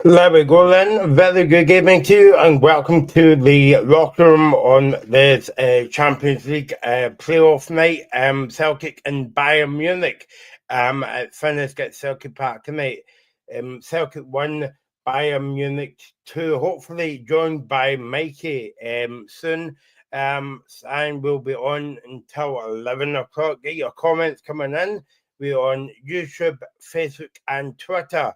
There we go then. Very good evening to you, and welcome to the locker room on this Champions League playoff night. Celtic and Bayern Munich. It finished at Celtic Park tonight. Celtic won, Bayern Munich 2. Hopefully joined by Mikey soon. And we'll be on until 11 o'clock. Get your comments coming in. We're on YouTube, Facebook, and Twitter.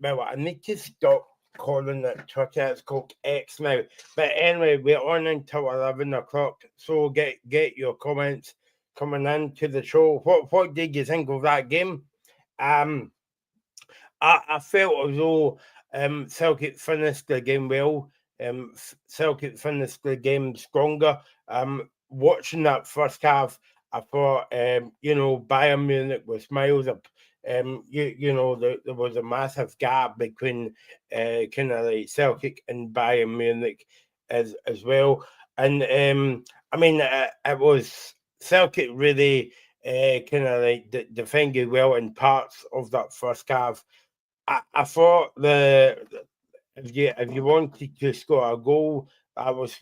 I need to stop calling it Twitter. It's called X now. But anyway, we're on until 11 o'clock. So get your comments coming into the show. What did you think of that game? I felt as though Celtic finished the game well. Celtic finished the game stronger. Watching that first half, I thought, Bayern Munich was miles up. There was a massive gap between kind of like Celtic and Bayern Munich as well. And it was Celtic really kind of like defended well in parts of that first half. I thought if you wanted to score a goal, that was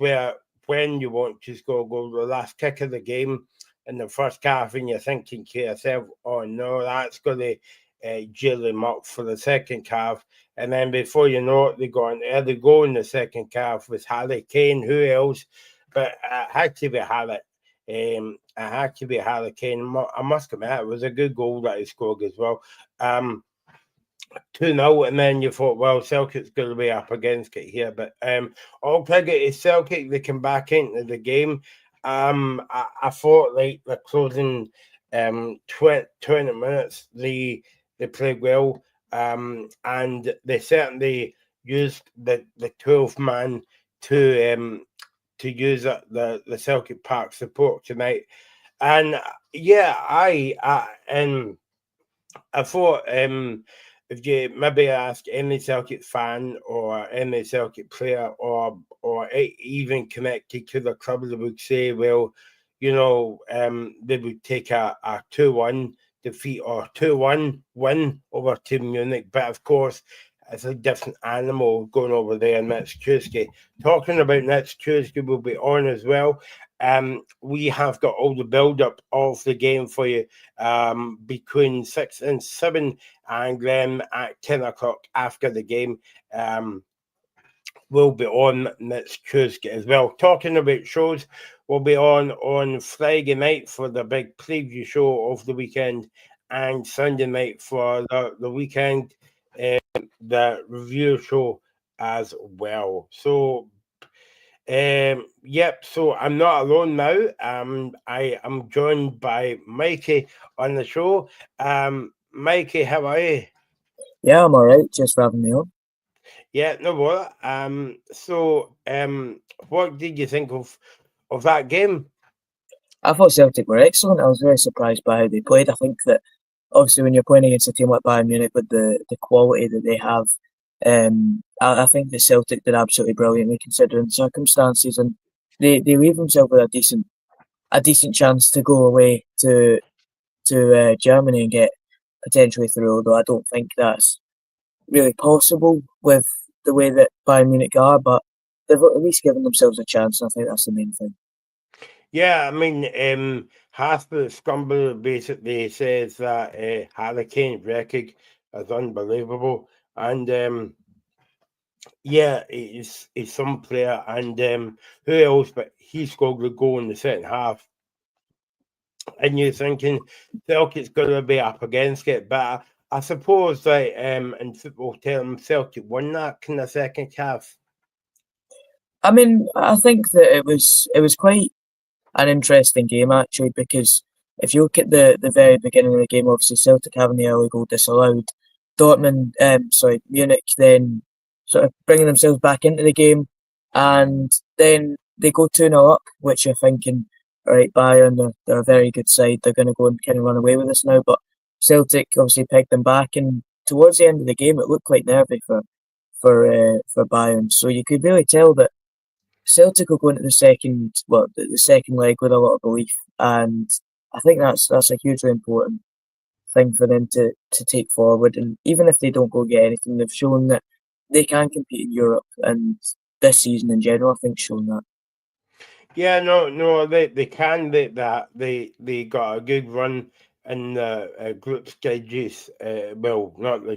when you want to score a goal, the last kick of the game in the first half, and you're thinking to yourself, "Oh no, that's going to jail them up for the second half." And then before you know it, they got an early goal in the second half with Harry Kane. Who else? But it had to be Harry. It had to be Harry Kane. I must admit, it was a good goal that he scored as well. 2-0, and then you thought, well, Celtic's going to be up against it here. But all credit is Celtic. They come back into the game. I thought like the closing 20 minutes, they played well, and they certainly used the 12th man to use the Celtic Park support tonight. And yeah, I thought if you maybe ask any Celtic fan or any Celtic player or even connected to the club, they would say, well, they would take a 2-1 defeat or 2-1 win over Team Munich. But of course, it's a different animal going over there next Tuesday. Talking about next Tuesday, we'll be on as well. We have got all the build-up of the game for you between 6 and 7, and then at 10 o'clock after the game, we'll be on next Tuesday as well. Talking about shows, we'll be on Friday night for the big preview show of the weekend, and Sunday night for the weekend, the review show as well. So so I'm not alone now. I am joined by Mikey on the show. Mikey, how are you? Yeah, I'm all right. Just for having me on. Yeah, no bother. What did you think of that game? I thought Celtic were excellent. I was very surprised by how they played. I think that obviously when you're playing against a team like Bayern Munich with the quality that they have, I think the Celtic did absolutely brilliantly considering the circumstances, and they leave themselves with a decent chance to go away to Germany and get potentially through. Although I don't think that's really possible with the way that Bayern Munich are, but they've at least given themselves a chance, and I think that's the main thing. Yeah, I mean, Hasper Scumble basically says that Harry Kane's record is unbelievable, and he's some player, and who else? But he scored the goal in the second half, and you're thinking Celtic's going to be up against it, but I suppose that in football terms, Celtic won that in the second half. I mean, I think that it was quite an interesting game actually, because if you look at the very beginning of the game, obviously Celtic having the early goal disallowed, Munich then sort of bringing themselves back into the game, and then they go 2-0 up, which you're thinking, all right, Bayern, they're a very good side, they're going to go and kind of run away with this now, but Celtic obviously pegged them back, and towards the end of the game, it looked quite nervy for Bayern, so you could really tell that Celtic will go into the second leg with a lot of belief, and I think that's a hugely important thing for them to take forward. And even if they don't go get anything, they've shown that they can compete in Europe. And this season in general, I think, shown that. Yeah, no, they can make that. They got a good run in the group stages. Well, not the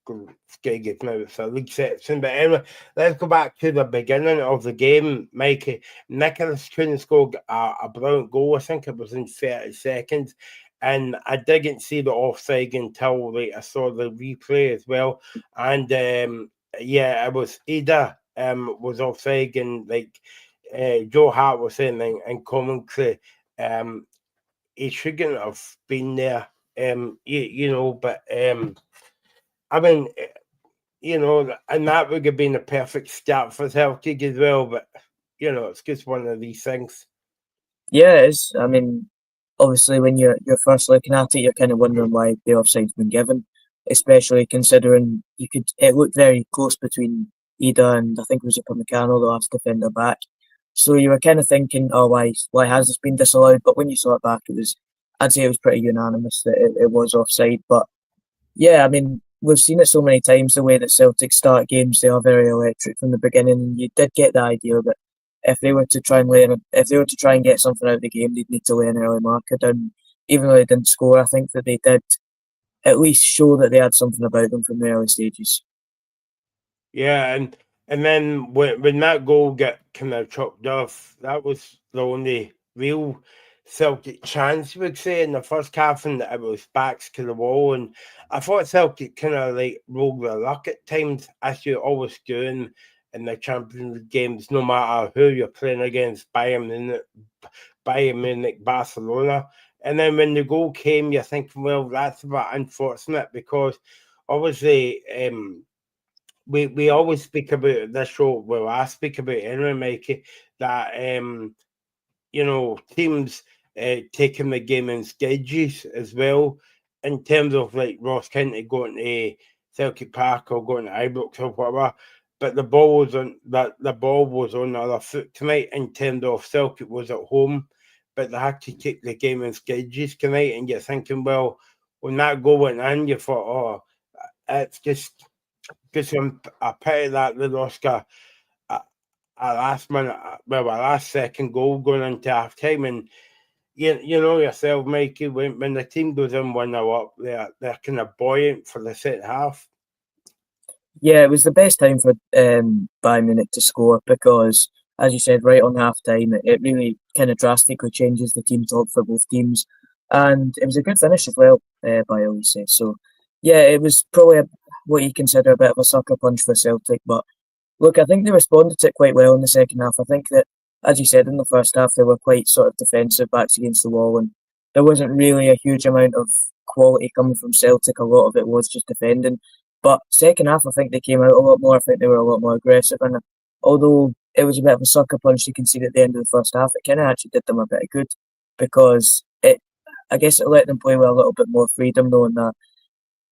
group stages now; it's a league section. But anyway, let's go back to the beginning of the game, Mikey. Nicholas Kuhn scored a brilliant goal. I think it was in 30 seconds, and I didn't see the offside until I saw the replay as well. And yeah, it was Ida was offside, and Joe Hart was saying in commentary, he shouldn't have been there. But I mean, and that would have been a perfect start for Celtic as well. But it's just one of these things. Yeah, it is. I mean, obviously, when you're first looking at it, you're kind of wondering why the offside's been given, especially considering it looked very close between Ida and I think it was Upamecano, the last defender back. So you were kind of thinking, oh, why has this been disallowed? But when you saw it back, I'd say it was pretty unanimous that it was offside. But yeah, I mean, we've seen it so many times, the way that Celtic start games, they are very electric from the beginning. And you did get the idea that if they were to try and get something out of the game, they'd need to lay an early marker down. Even though they didn't score, I think that they did at least show that they had something about them from the early stages. Yeah, and then when that goal got kind of chopped off, that was the only real Celtic chance, we'd say, in the first half, and it was backs to the wall. And I thought Celtic kind of rolled their luck at times, as you always do in the Champions League games, no matter who you're playing against, Bayern Munich, Barcelona. And then when the goal came, you're thinking, well, that's a bit unfortunate because obviously we always speak about this show. Well, I speak about anyway, Mikey, that teams taking the game in stages as well, in terms of like Ross County going to Celtic Park or going to Ibrox or whatever. But the ball was on the other foot tonight in terms of Celtic was at home, but they had to take the game in stages tonight. And you're thinking, well, when that goal went in, you thought, oh, it's just a pity that they lost a last minute, a last second goal going into half time. And you know yourself, Mikey, when the team goes in 1-0 up, they're kind of buoyant for the second half. Yeah, it was the best time for Bayern Munich to score because, as you said, right on half time, it really kind of drastically changes the team talk for both teams. And it was a good finish as well, by Elise. So, yeah, it was probably what you consider a bit of a sucker punch for Celtic. But look, I think they responded to it quite well in the second half. I think that, as you said, in the first half, they were quite sort of defensive, backs against the wall, and there wasn't really a huge amount of quality coming from Celtic. A lot of it was just defending. But second half, I think they came out a lot more. I think they were a lot more aggressive. And although it was a bit of a sucker punch to concede at the end of the first half, it kind of actually did them a bit of good because I guess it let them play with a little bit more freedom, knowing that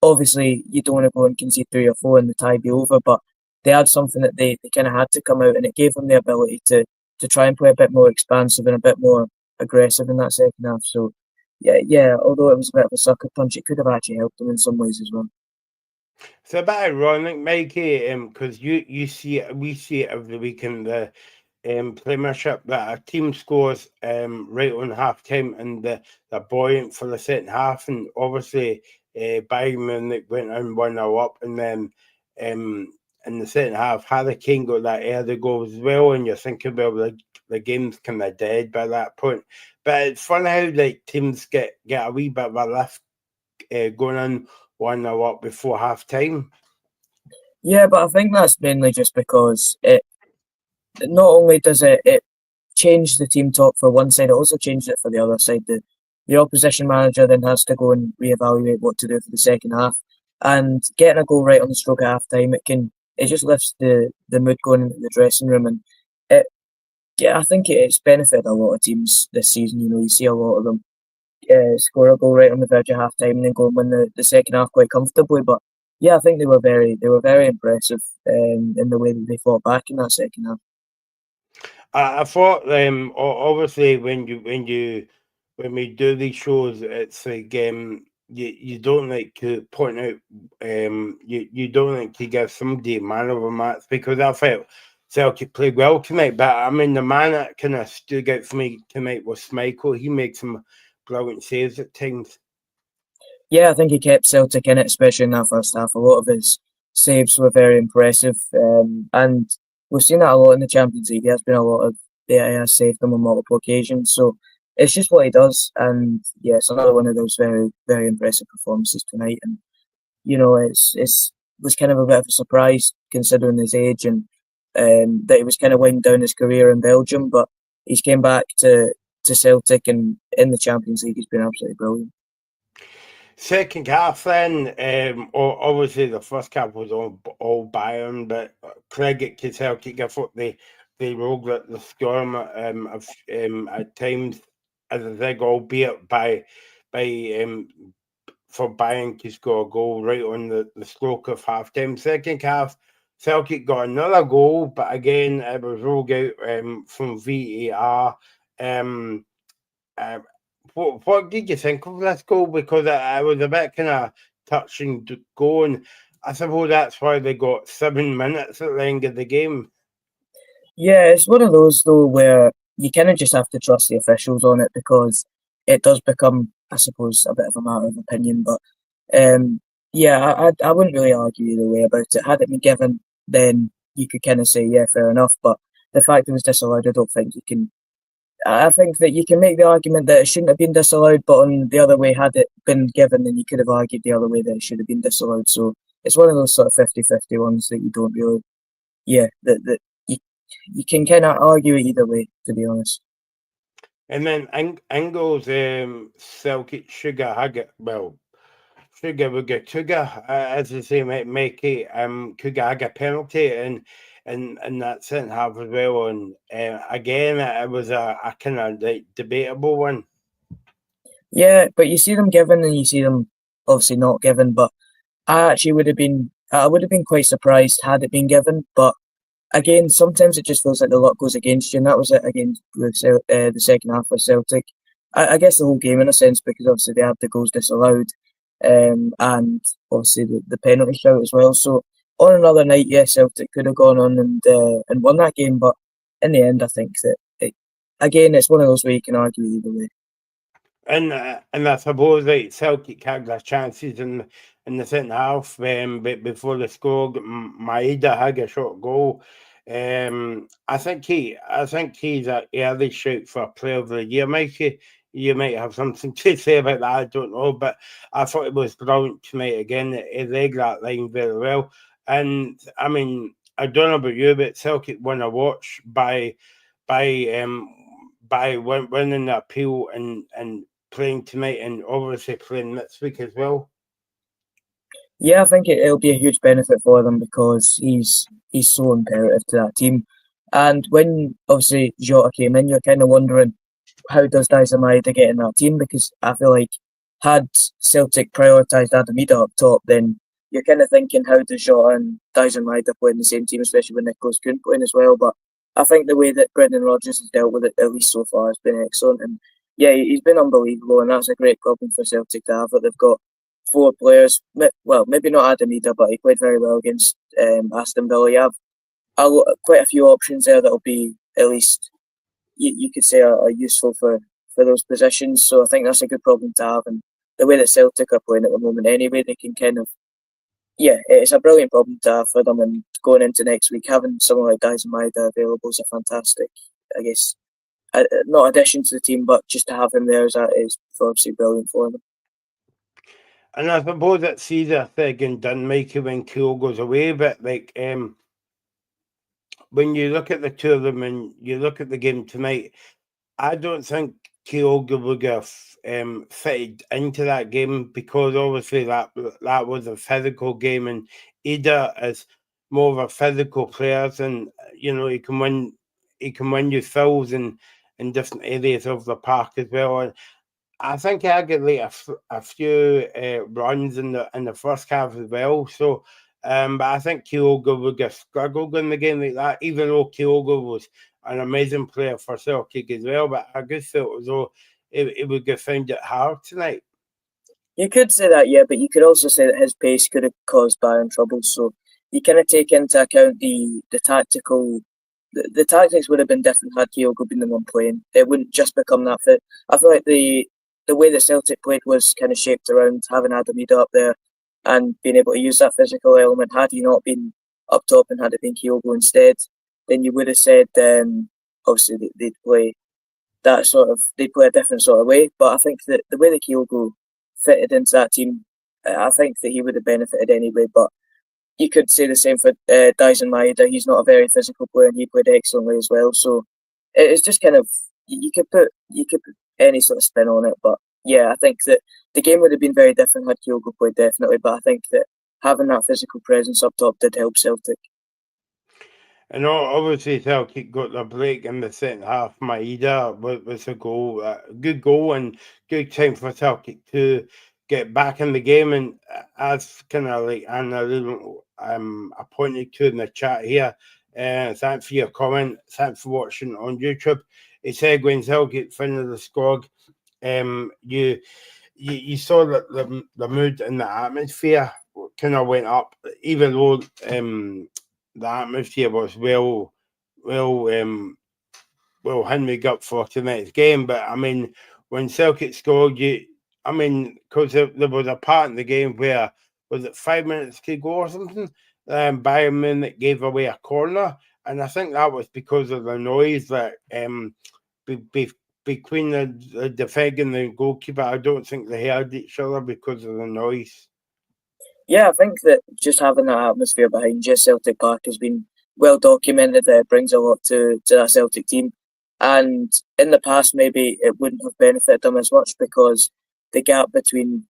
obviously you don't want to go and concede 3 or 4 and the tie be over, but they had something that they kind of had to come out, and it gave them the ability to try and play a bit more expansive and a bit more aggressive in that second half. So yeah. Although it was a bit of a sucker punch, it could have actually helped them in some ways as well. It's a bit ironic, Mikey, because you see it, we see it every week in the Premiership that a team scores right on half time and they're buoyant for the second half, and obviously Bayern Munich went in 1-0 up, and then in the second half, Harry Kane got that early goal as well, and you're thinking, well, the game's kind of dead by that point. But it's funny how like teams get a wee bit of a lift going in 1-0 up before half time. Yeah, but I think that's mainly just because it not only does it change the team talk for one side, it also changed it for the other side. The opposition manager then has to go and reevaluate what to do for the second half. And getting a goal right on the stroke of half time, it just lifts the mood going into the dressing room, and I think it's benefited a lot of teams this season. You see a lot of them score a goal right on the verge of half time and then go and win the second half quite comfortably. But yeah, I think they were very impressive in the way that they fought back in that second half. I thought obviously when we do these shows, it's like you don't like to point out you don't like to give somebody man of a match, because I felt Celtic played well tonight. But I mean, the man that kind of stood out for me tonight was Schmeichel. He made some brilliant saves at times. Yeah, I think he kept Celtic in it, especially in that first half. A lot of his saves were very impressive, and we've seen that a lot in the Champions League. There's been a lot of he has saved them on multiple occasions. So it's just what he does, and yeah, it's another one of those very very impressive performances tonight. And you know, it's was kind of a bit of a surprise considering his age and that he was kind of winding down his career in Belgium, but he's came back to Celtic, and in the Champions League he's been absolutely brilliant. Second half, then, obviously the first half was all Bayern, but credit to Celtic. I thought they rolled the storm at times, as I think, albeit by for Bayern to score a goal right on the stroke of half time. Second half, Celtic got another goal, but again, it was ruled out from VAR. Uh, what did you think of this goal? Because I was a bit kind of touching going. I suppose that's why they got 7 minutes at the end of the game. Yeah, it's one of those though where you kind of just have to trust the officials on it, because it does become, I suppose, a bit of a matter of opinion. But yeah, I wouldn't really argue either way about it. Had it been given, then you could kind of say, yeah, fair enough. But the fact it was disallowed, I don't think you can. I think that you can make the argument that it shouldn't have been disallowed, but on the other way, had it been given, then you could have argued the other way that it should have been disallowed. So it's one of those sort of 50-50 ones that you don't really, yeah, that you can kind of argue it either way, to be honest. And then Angle's Celtic Sugar Hugget, well, Sugar would get Sugar, as they say, make it Sugar Hug a penalty in that second half as well. And again, it was a kind of like debatable one. Yeah, but you see them given and you see them obviously not given. But I would have been quite surprised had it been given. But again, sometimes it just feels like the luck goes against you, and that was it again with the second half with Celtic. I guess the whole game in a sense, because obviously they had the goals disallowed, and obviously the penalty shout as well. So on another night, yes, Celtic could have gone on and won that game, but in the end, I think that again it's one of those where you can argue either way. And I suppose like Celtic had their chances in the second half, but before they scored, Maeda had a shot goal. I think he's a early shout for Player of the Year, Mikey. You might have something to say about that. I don't know, but I thought it was brilliant tonight again. He read that line very well, and I mean, I don't know about you, but Celtic won a watch by winning the appeal and playing tonight, and obviously playing next week as well. Yeah, I think it'll be a huge benefit for them because he's so imperative to that team. And when obviously Jota came in, you're kind of wondering how does Maeda get in that team, because I feel like had Celtic prioritised Adamida up top, then you're kind of thinking how does Jota and Maeda play in the same team, especially when Nicholas couldn't play in as well. But I think the way that Brendan Rodgers has dealt with it, at least so far, has been excellent. And yeah, he's been unbelievable, and that's a great problem for Celtic to have, that they've got 4 players. Well, maybe not Adamida, but he played very well against Aston Villa. You have quite a few options there that'll be at least you could say are useful for those positions. So I think that's a good problem to have. And the way that Celtic are playing at the moment, anyway, they can kind of it's a brilliant problem to have for them. And going into next week, having someone like Maeda available is a fantastic, I guess, not addition to the team, but just to have him there is obviously brilliant for them. And I suppose it's easier said and done, Mikey, when Cool goes away. But like when you look at the two of them and you look at the game tonight, I don't think Kyogo would have fitted into that game, because obviously that was a physical game, and Ida is more of a physical player, and he can win you fouls in different areas of the park as well. And I think I get like a few runs in the first half as well. So, but I think Kyogo would get struggled in the game like that, even though Kyogo was an amazing player for Celtic as well. But I just felt as though it would get found it hard tonight. You could say that, yeah, but you could also say that his pace could have caused Bayern trouble. So you kind of take into account the tactical. The tactics would have been different had Kyogo been the one playing. It wouldn't just become that fit. I feel like the way that Celtic played was kind of shaped around having Adam up there and being able to use that physical element. Had he not been up top and had it been Kyogo instead, then you would have said obviously they'd play that sort of they play a different sort of way. But I think that the way that Kyogo fitted into that team, I think that he would have benefited anyway. But you could say the same for Dyson Maeda. He's not a very physical player, and he played excellently as well. So it's just kind of you could put any sort of spin on it. But yeah, I think that the game would have been very different had Kyogo played definitely. But I think that having that physical presence up top did help Celtic. And obviously Celtic got the break in the second half. Maeda was a goal, a good goal, and good time for Celtic to get back in the game. And as kind of like Anna pointed to in the chat here, thanks for your comment. Thanks for watching on YouTube. He said when Celtic finished the squad, you saw that the mood and the atmosphere kind of went up, even though the atmosphere was well handmade up for tonight's game. But I mean, when Celtic scored, because there was a part in the game where was it 5 minutes to go or something, Bayern Munich gave away a corner, and I think that was because of the noise that be, be, between the defender and the goalkeeper. I don't think they heard each other because of the noise. Yeah, I think that just having that atmosphere behind you, Celtic Park, has been well documented. That it brings a lot to that Celtic team. And in the past, maybe it wouldn't have benefited them as much because the gap between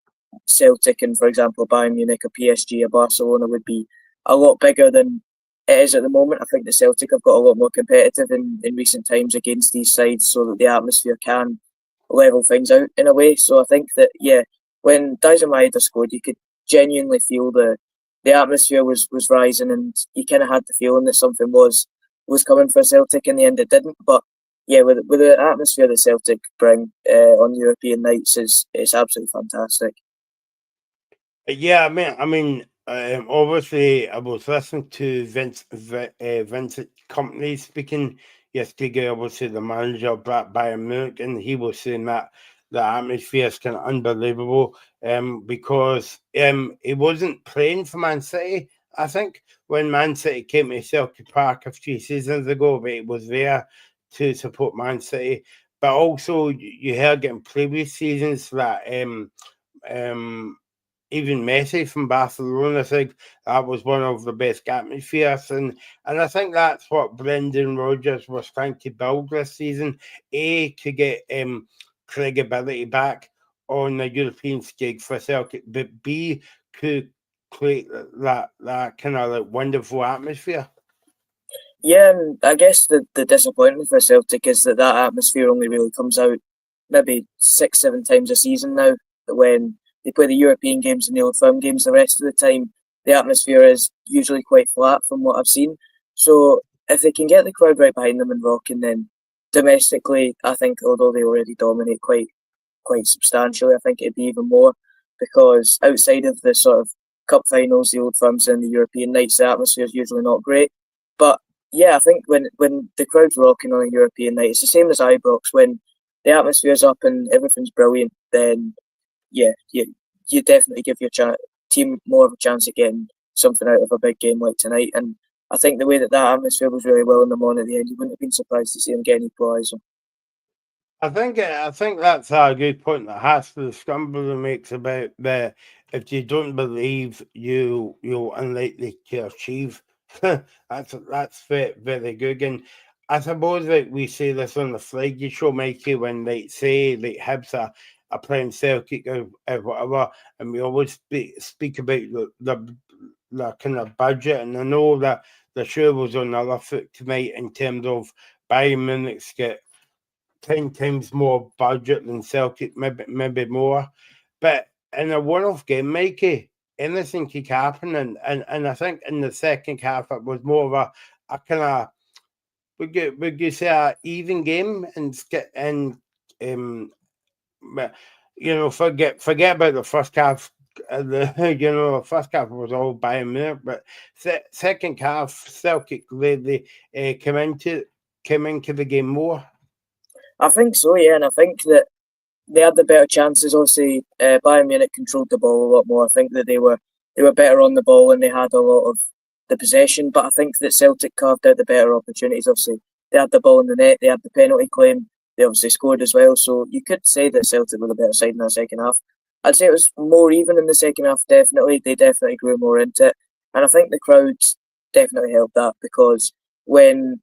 Celtic and, for example, Bayern Munich, a PSG, a Barcelona would be a lot bigger than it is at the moment. I think the Celtic have got a lot more competitive in recent times against these sides so that the atmosphere can level things out in a way. So I think that, yeah, when Dyson Maeda scored, you could genuinely feel the atmosphere was rising, and you kind of had the feeling that something was coming for Celtic. In the end, it didn't. But yeah, with the atmosphere that Celtic bring on European nights is it's absolutely fantastic. Yeah, obviously, I was listening to Vincent Company speaking yesterday. Obviously, the manager of Bayern Munich, and he was saying that the atmosphere is kind of unbelievable. Because he wasn't playing for Man City. I think when Man City came to Celtic Park a few seasons ago, but he was there to support Man City. But also, you heard in previous seasons that um even Messi from Barcelona, I think that was one of the best atmospheres, and I think that's what Brendan Rodgers was trying to build this season. A, to get credibility back on the European stage for Celtic, but B, to create that kind of like wonderful atmosphere. Yeah, and I guess the disappointment for Celtic is that atmosphere only really comes out maybe 6, 7 times a season now. When they play the European games and the Old Firm games, the rest of the time the atmosphere is usually quite flat from what I've seen. So if they can get the crowd right behind them and rocking, then domestically, I think although they already dominate quite substantially, I think it'd be even more because outside of the sort of cup finals, the Old Firms and the European nights, the atmosphere is usually not great. But yeah, I think when the crowd's rocking on a European night, it's the same as Ibrox. When the atmosphere's up and everything's brilliant, then yeah, you definitely give your team more of a chance of getting something out of a big game like tonight. And I think the way that atmosphere was really well in the morning at the end, you wouldn't have been surprised to see them get an equaliser. I think that's a good point that Haskell Scumberland makes about the if you don't believe you're unlikely to achieve. That's very good. And I suppose like we say this on the Friday show, Mikey, when they say like Hibs are playing Celtic or whatever, and we always speak about the kind of budget. And I know that the show was on the other foot tonight in terms of Bayern Munich's get 10 times more budget than Celtic, maybe more. But in a one-off game, Mikey, anything could happen, and I think in the second half it was more of a kind of would you say a even game and um forget about the first half. The first half was all Bayern Munich, but second half Celtic really came into the game more. I think so, yeah, and I think that they had the better chances. Obviously, Bayern Munich controlled the ball a lot more. I think that they were better on the ball and they had a lot of the possession. But I think that Celtic carved out the better opportunities. Obviously, they had the ball in the net. They had the penalty claim. They obviously scored as well. So you could say that Celtic were the better side in the second half. I'd say it was more even in the second half. Definitely, they definitely grew more into it, and I think the crowds definitely helped that because when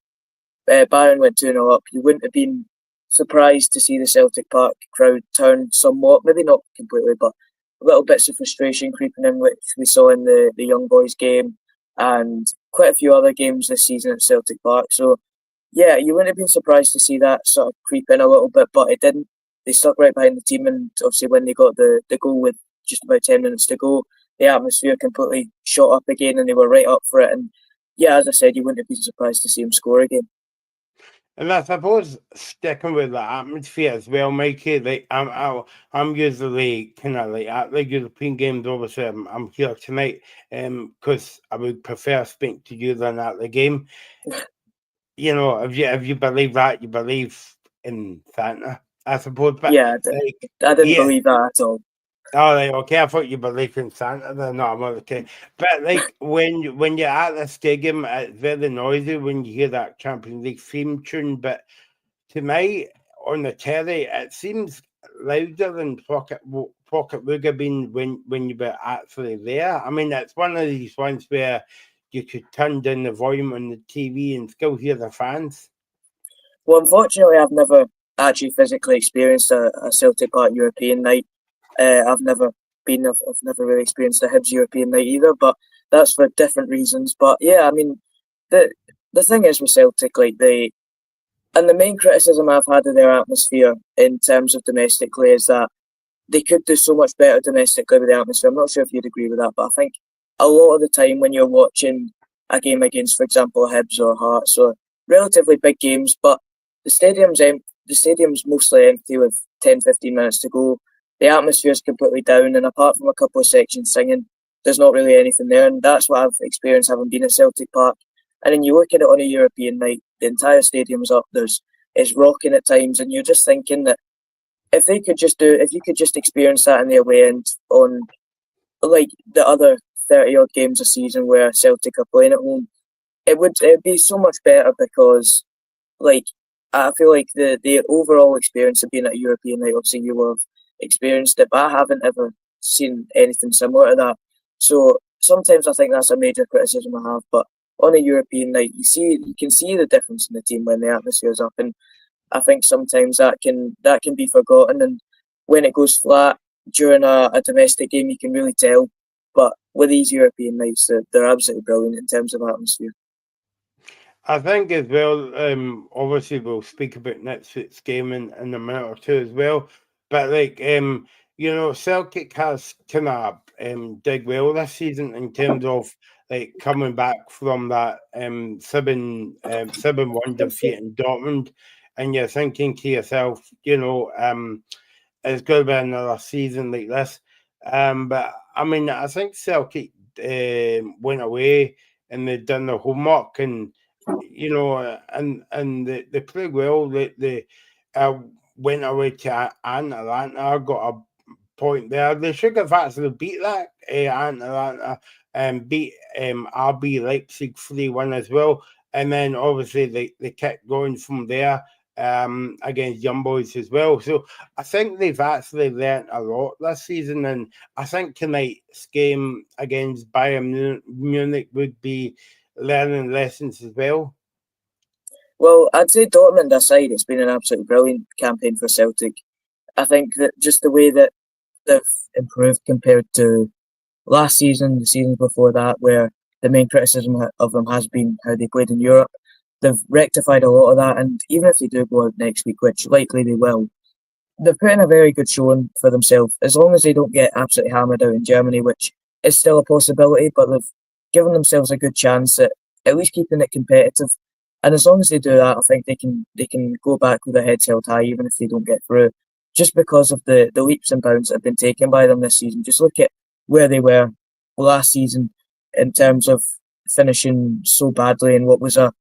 Bayern went 2-0 up, you wouldn't have been surprised to see the Celtic Park crowd turn somewhat, maybe not completely, but little bits of frustration creeping in, which we saw in the Young Boys game and quite a few other games this season at Celtic Park. So, yeah, you wouldn't have been surprised to see that sort of creep in a little bit, but it didn't. They stuck right behind the team, and obviously when they got the goal with just about 10 minutes to go, the atmosphere completely shot up again and they were right up for it. And yeah, as I said, you wouldn't have been surprised to see them score again. And I suppose sticking with the atmosphere as well, Mikey. Like I'm usually kind of like at the European games. Obviously, I'm here tonight, because I would prefer speaking to you than at the game. If you believe that, you believe in Santa, I suppose. But Yeah, like, I didn't yeah. believe that at all. Oh, right, okay. I thought you believed in Santa. Then no, I'm okay. But like when you're at the stadium, it's very noisy when you hear that Champions League theme tune. But to me, on the telly, it seems louder than Pocket would have been when you were actually there. I mean, it's one of these ones where you could turn down the volume on the TV and still hear the fans. Well, unfortunately, I've never actually physically experienced a Celtic Park European night. I've never been. I've never really experienced a Hibs European night either. But that's for different reasons. But yeah, I mean, the thing is with Celtic, and the main criticism I've had of their atmosphere in terms of domestically is that they could do so much better domestically with the atmosphere. I'm not sure if you'd agree with that, but I think a lot of the time when you're watching a game against, for example, Hibs or Hearts or relatively big games, but the stadium's mostly empty with 10, 15 minutes to go. The atmosphere's completely down, and apart from a couple of sections singing, there's not really anything there, and that's what I've experienced having been at Celtic Park. And then you look at it on a European night, the entire stadium's up. It's rocking at times, and you're just thinking that if you could just experience that in the away end on like the other 30 odd games a season where Celtic are playing at home, it'd be so much better because like I feel like the overall experience of being at a European night, obviously you will have experienced it, but I haven't ever seen anything similar to that. So sometimes I think that's a major criticism I have, but on a European night you can see the difference in the team when the atmosphere's up, and I think sometimes that can be forgotten, and when it goes flat during a domestic game, you can really tell. But with these European nights, they're absolutely brilliant in terms of atmosphere. I think as well, obviously we'll speak about next week's game in a minute or two as well. But Celtic has kind of did well this season in terms of like coming back from that 7-1 defeat in Dortmund, and you're thinking to yourself, it's going to be another season like this. But I mean, I think Celtic went away and they'd done their homework, and they played well. They went away to Atlanta, got a point there. They should have actually beat that Atlanta and beat RB Leipzig 3-1 as well. And then obviously they kept going from there against Young Boys as well. So I think they've actually learnt a lot this season, and I think tonight's game against Bayern Munich would be learning lessons as well. Well, I'd say Dortmund aside, it's been an absolutely brilliant campaign for Celtic. I think that just the way that they've improved compared to last season, the seasons before that, where the main criticism of them has been how they played in Europe, they've rectified a lot of that. And even if they do go out next week, which likely they will, they're putting a very good showing for themselves. As long as they don't get absolutely hammered out in Germany, which is still a possibility, but they've given themselves a good chance at least keeping it competitive. And as long as they do that, I think they can go back with their heads held high, even if they don't get through. just because of the leaps and bounds that have been taken by them this season. Just look at where they were last season in terms of finishing so badly in what was a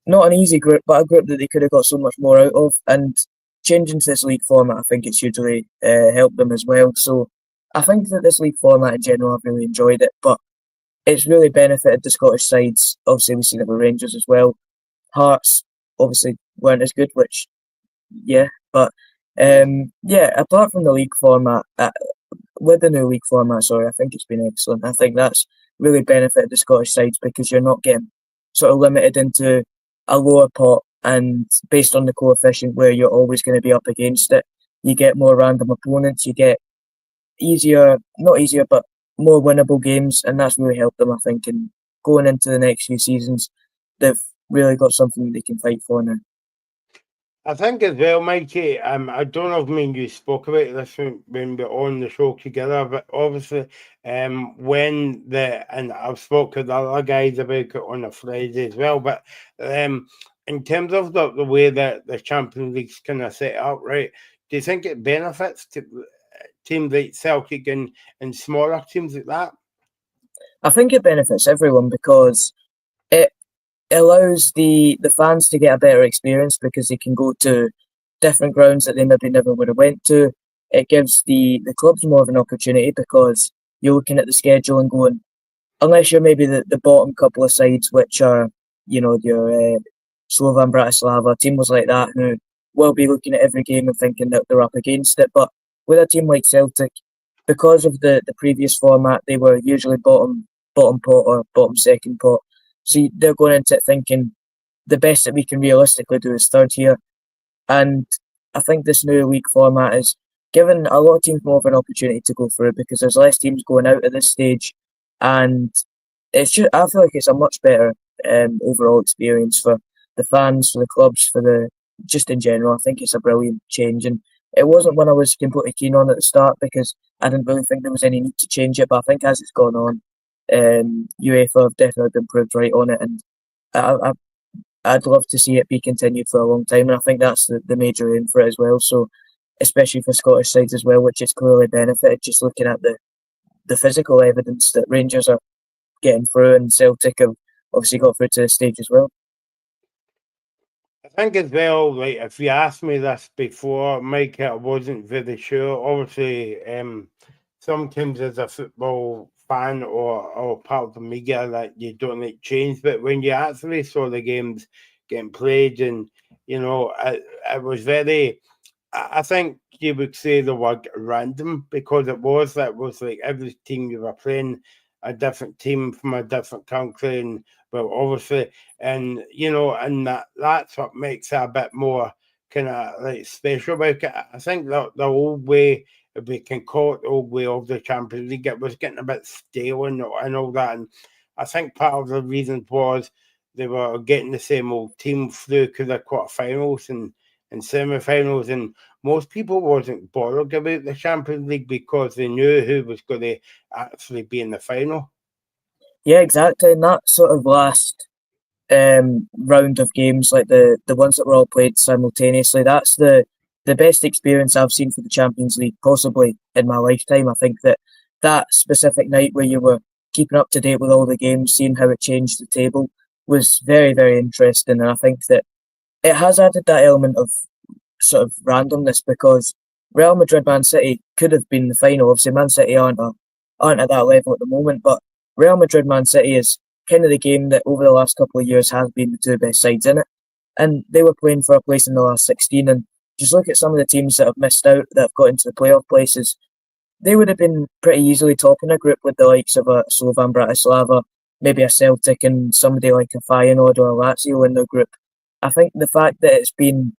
not an easy group, but a group that they could have got so much more out of. And changing to this league format, I think it's hugely helped them as well. So I think that this league format in general, I've really enjoyed it, but it's really benefited the Scottish sides. Obviously, we've seen it with Rangers as well. Hearts obviously weren't as good, which, yeah, but yeah, apart from the league format, with the new league format, sorry, I think it's been excellent. I think that's really benefited the Scottish sides because you're not getting sort of limited into a lower pot and based on the coefficient where you're always going to be up against it. You get more random opponents, you get not easier, but more winnable games, and that's really helped them, I think, in going into the next few seasons. They've really got something they can fight for now. I think as well, Mikey, I don't know if me and you spoke about this when we were on the show together, but obviously, and I've spoke to the other guys about it on a Friday as well, but in terms of the way that the Champions League's kind of set up, right, do you think it benefits to teams like Celtic and smaller teams like that? I think it benefits everyone because it allows the fans to get a better experience because they can go to different grounds that they maybe never would have went to. It gives the clubs more of an opportunity because you're looking at the schedule and going, unless you're maybe the bottom couple of sides, which are, your Slovan Bratislava, teams like that, who will be looking at every game and thinking that they're up against it. But with a team like Celtic, because of the previous format, they were usually bottom pot or bottom second pot. So they're going into it thinking the best that we can realistically do is third here. And I think this new league format is giving a lot of teams more of an opportunity to go through because there's less teams going out at this stage. And I feel like it's a much better overall experience for the fans, for the clubs, just in general. I think it's a brilliant change. And it wasn't one I was completely keen on at the start because I didn't really think there was any need to change it. But I think as it's gone on, UEFA have definitely been proved right on it, and I'd love to see it be continued for a long time, and I think that's the major aim for it as well. So, especially for Scottish sides as well, which is clearly benefited just looking at the physical evidence that Rangers are getting through, and Celtic have obviously got through to the stage as well. I think as well, like if you asked me this before, Mike, I wasn't very sure. Obviously, sometimes as a football fan or part of the media that you don't like change, but when you actually saw the games getting played and it was very, I think you would say the word random because it was like every team you were playing a different team from a different country, and well obviously, and and that's what makes it a bit more kind of like special about it. I think that the old way, if we can call it the old way of the Champions League, it was getting a bit stale and all that. And I think part of the reason was they were getting the same old team through to the quarterfinals and semi-finals, and most people wasn't bothered about the Champions League because they knew who was going to actually be in the final. Yeah, exactly. And that sort of last round of games, like the ones that were all played simultaneously, that's the best experience I've seen for the Champions League possibly in my lifetime. I think that specific night where you were keeping up to date with all the games, seeing how it changed the table was very, very interesting. And I think that it has added that element of sort of randomness because Real Madrid Man City could have been the final. Obviously, Man City aren't at that level at the moment, but Real Madrid Man City is kind of the game that over the last couple of years has been the two best sides in it. And they were playing for a place in the last 16. And just look at some of the teams that have missed out, that have got into the playoff places. They would have been pretty easily topping a group with the likes of a Slovan Bratislava, maybe a Celtic, and somebody like a Feyenoord or a Lazio in their group. I think the fact that it's been,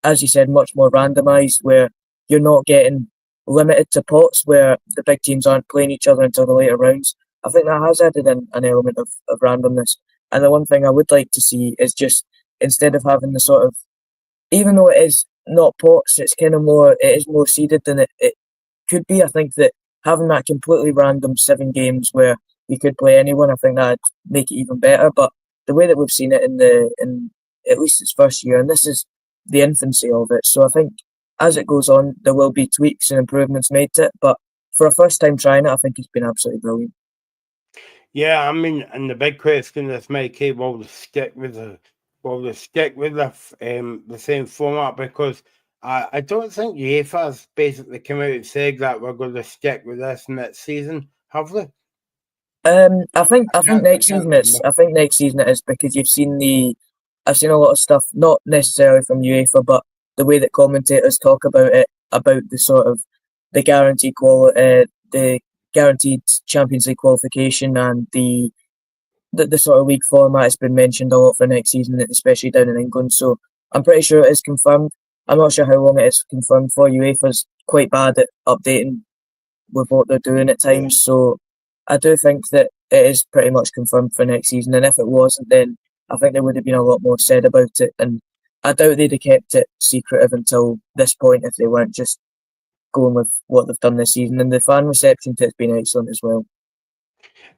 as you said, much more randomised, where you're not getting limited to pots where the big teams aren't playing each other until the later rounds, I think that has added in an element of randomness. And the one thing I would like to see is just, instead of having the sort of, even though it is not pots, it is more seeded than it could be. I think that having that completely random 7 games where you could play anyone, I think that'd make it even better. But the way that we've seen it in at least its first year, and this is the infancy of it, so I think as it goes on, there will be tweaks and improvements made to it. But for a first time trying it, I think he's been absolutely brilliant. Yeah, I mean, and the big question is, Mikey, will they stick with the same format? Because I don't think UEFA's basically come out and said that we're going to stick with this next season, have they? I think next Can't season remember. it is because I've seen a lot of stuff, not necessarily from UEFA, but the way that commentators talk about it, about the sort of the guaranteed Champions League qualification and the sort of league format has been mentioned a lot for next season, especially down in England. So I'm pretty sure it is confirmed. I'm not sure how long it is confirmed for. UEFA's quite bad at updating with what they're doing at Yeah. times. So I do think that it is pretty much confirmed for next season. And if it wasn't, then I think there would have been a lot more said about it. And I doubt they'd have kept it secretive until this point if they weren't just going with what they've done this season. And the fan reception to it's been excellent as well.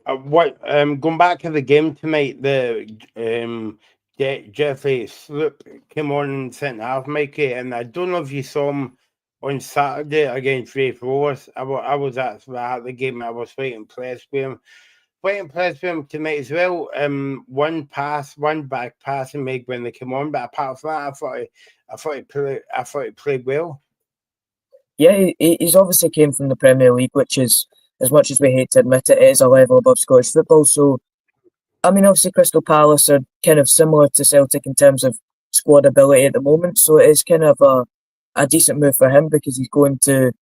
Going back to the game tonight, Jeffrey Sloop came on in centre half, Mikey, and I don't know if you saw him on Saturday against Raith Rovers. I was actually at the game. I was waiting press with him. Waiting press with him tonight as well. One back pass he made when they came on, but apart from that, I thought he played well. Yeah, he's obviously came from the Premier League, which is, as much as we hate to admit it, it is a level above Scottish football. So I mean, obviously, Crystal Palace are kind of similar to Celtic in terms of squad ability at the moment. So it is kind of a decent move for him because he's going to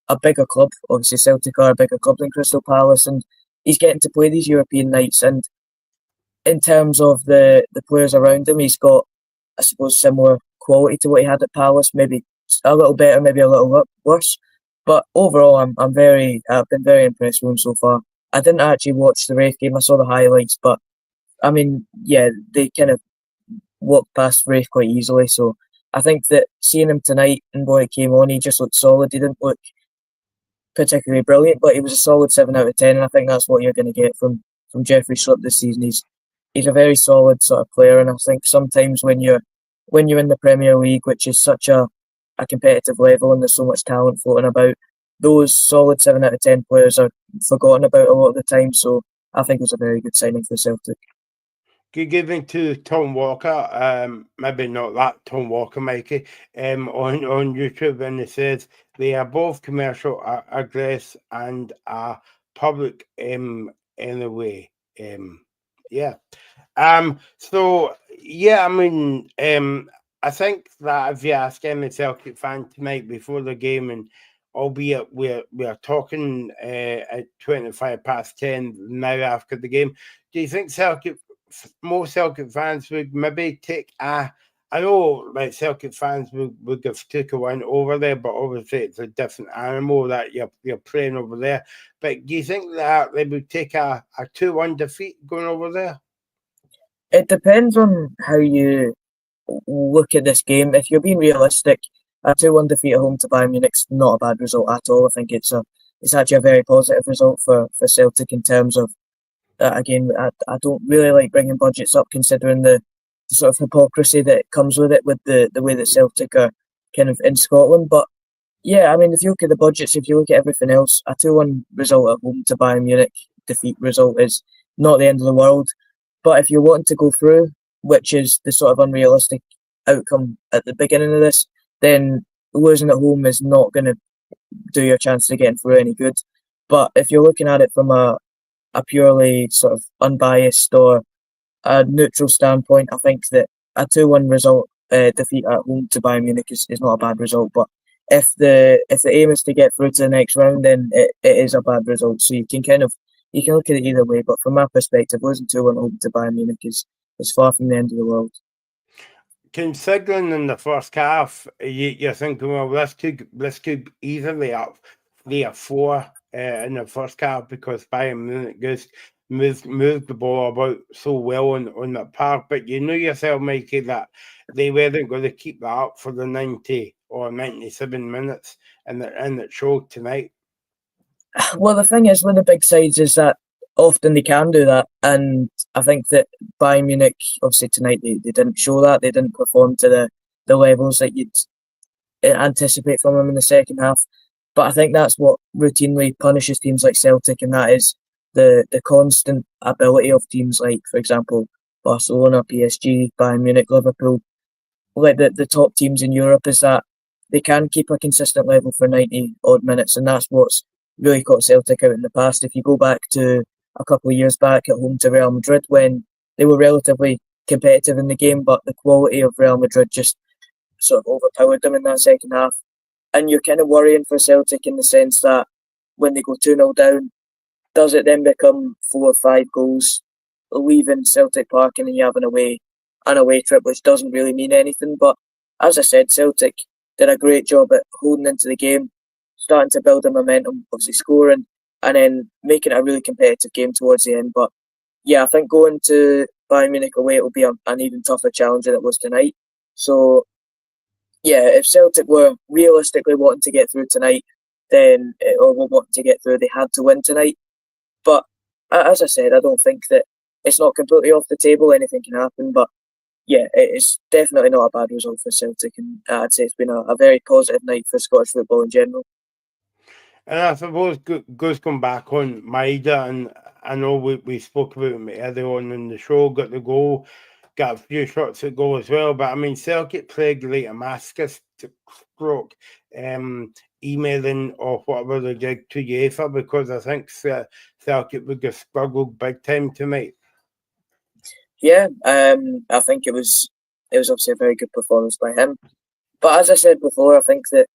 a bigger club. Obviously, Celtic are a bigger club than Crystal Palace, and he's getting to play these European nights. And in terms of the players around him, he's got, I suppose, similar quality to what he had at Palace. Maybe a little better, maybe a little worse. But overall, I've been very impressed with him so far. I didn't actually watch the Wraith game. I saw the highlights, but I mean, yeah, they kind of walked past Wraith quite easily. So I think that seeing him tonight and when he came on, he just looked solid. He didn't look particularly brilliant, but he was a solid 7 out of 10. And I think that's what you're going to get from Jeffrey Schlupp this season. He's a very solid sort of player, and I think sometimes when you're in the Premier League, which is such a competitive level and there's so much talent floating about, those solid 7 out of 10 players are forgotten about a lot of the time. So I think it was a very good signing for Celtic. Giving to Tom Walker, maybe not that Tom Walker, Mikey, on YouTube, and it says they are both commercial, aggressive, and public anyway. Yeah. So yeah, I mean, I think that if you ask any Celtic fan tonight before the game, and albeit we're talking at 10:25 now after the game, do you think most Celtic fans would maybe take I know like Celtic fans would have took a win over there, but obviously it's a different animal that you're playing over there. But do you think that they would take a 2-1 defeat going over there? It depends on how you look at this game. If you're being realistic, a 2-1 defeat at home to Bayern Munich's not a bad result at all. I think it's actually a very positive result for Celtic in terms of again. I don't really like bringing budgets up considering the sort of hypocrisy that comes with it with the way that Celtic are kind of in Scotland. But yeah, I mean, if you look at the budgets, if you look at everything else, a 2-1 result at home to Bayern Munich defeat result is not the end of the world. But if you're wanting to go through, which is the sort of unrealistic outcome at the beginning of this, then losing at home is not going to do your chance of getting through any good. But if you're looking at it from a purely sort of unbiased or a neutral standpoint, I think that a 2-1 result defeat at home to Bayern Munich is not a bad result. But if the aim is to get through to the next round, then it is a bad result. So you can look at it either way. But from my perspective, losing 2-1 home to Bayern Munich is far from the end of the world. Considering in the first half, you're thinking, well, this could easily up 3 or 4 in the first half because Bayern Munich just moved the ball about so well on that park. But you know yourself, Mikey, that they weren't going to keep that up for the 90 or 97 minutes, and it showed tonight. Well, the thing is with the big sides is that often they can do that, and I think that Bayern Munich, obviously tonight they didn't show that, they didn't perform to the levels that you'd anticipate from him in the second half. But I think that's what routinely punishes teams like Celtic, and that is the constant ability of teams like, for example, Barcelona, PSG, Bayern Munich, Liverpool, like the top teams in Europe, is that they can keep a consistent level for 90 odd minutes, and that's what's really caught Celtic out in the past. If you go back to a couple of years back at home to Real Madrid, when they were relatively competitive in the game, but the quality of Real Madrid just sort of overpowered them in that second half. And you're kind of worrying for Celtic in the sense that when they go 2-0 down, does it then become 4 or 5 goals, leaving Celtic Park, and then you have an away trip, which doesn't really mean anything. But as I said, Celtic did a great job at holding into the game, starting to build a momentum, obviously scoring, and then making it a really competitive game towards the end. But yeah, I think going to Bayern Munich away, it will be an even tougher challenge than it was tonight. So yeah, if Celtic were realistically wanting to get through tonight, then or were wanting to get through, they had to win tonight. But as I said, I don't think that it's not completely off the table. Anything can happen. But yeah, it's definitely not a bad result for Celtic, and I'd say it's been a very positive night for Scottish football in general. And I suppose Gus come back on Maida, and I know we spoke about him earlier on in the show, got the goal, got a few shots at goal as well. But I mean, Celtic played like a masochist stroke, emailing or whatever they did to UEFA, because I think Celtic would have struggled big time tonight. Yeah, I think it was obviously a very good performance by him. But as I said before, I think that